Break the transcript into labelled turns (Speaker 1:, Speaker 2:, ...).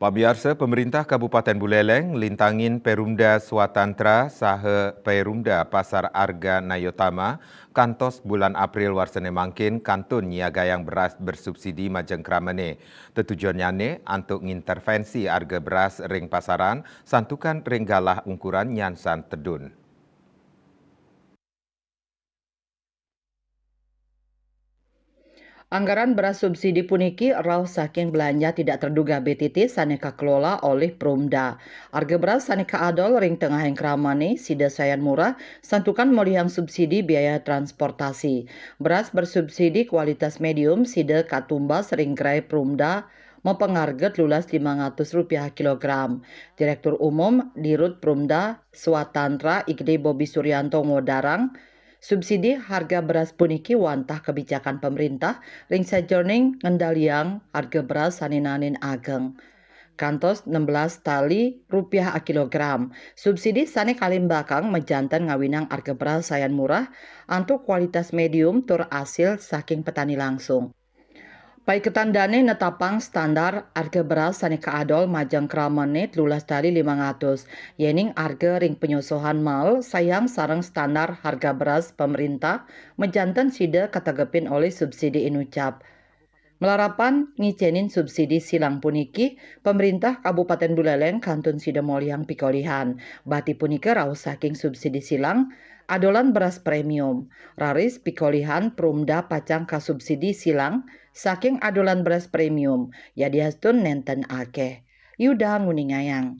Speaker 1: Pamiarsa pemerintah Kabupaten Buleleng lintangin Perumda Swatantra saha Perumda Pasar Arga Nayotama kantos bulan April warsane mangkin kantun niagayang beras bersubsidi majeng kramane. Tetujuannya untuk ngintervensi harga beras ring pasaran santukan ring galah ukuran nyansan tedun.
Speaker 2: Anggaran beras subsidi puniki rauh saking belanja tidak terduga BTT saneka kelola oleh Prumda. Harga beras saneka adol ring tengah yang keramane sida sayan murah santukan moliang subsidi biaya transportasi. Beras bersubsidi kualitas medium sida katumbas ring gerai Prumda mempengarget lulas Rp500 kilogram. Direktur Umum Dirut Prumda Swatantra Igde Bobi Suryanto ngodarang subsidi harga beras puniki wantah kebijakan pemerintah ring sajroning ngendaliang harga beras saninanin ageng. Kantos 16 tali rupiah a kilogram. Subsidi sane kalimbakang mejantan ngawinang harga beras sayan murah untuk kualitas medium tur asil saking petani langsung. Pai ketandane netapang standar harga beras saneka adol majang kramane 13 tali 500. Yening harga ring penyosohan mal sayang sarang standar harga beras pemerintah mejantan sida kategepin oleh subsidi inucap. Melarapan ngicenin subsidi silang puniki, pemerintah Kabupaten Buleleng kantun sida moliang pikolihan. Bati punika raos saking subsidi silang, adolan beras premium. Raris pikolihan Prumda pacang ka subsidi silang, saking adolan beras premium. Ya diastun nenten akeh. Yuda nguningayang.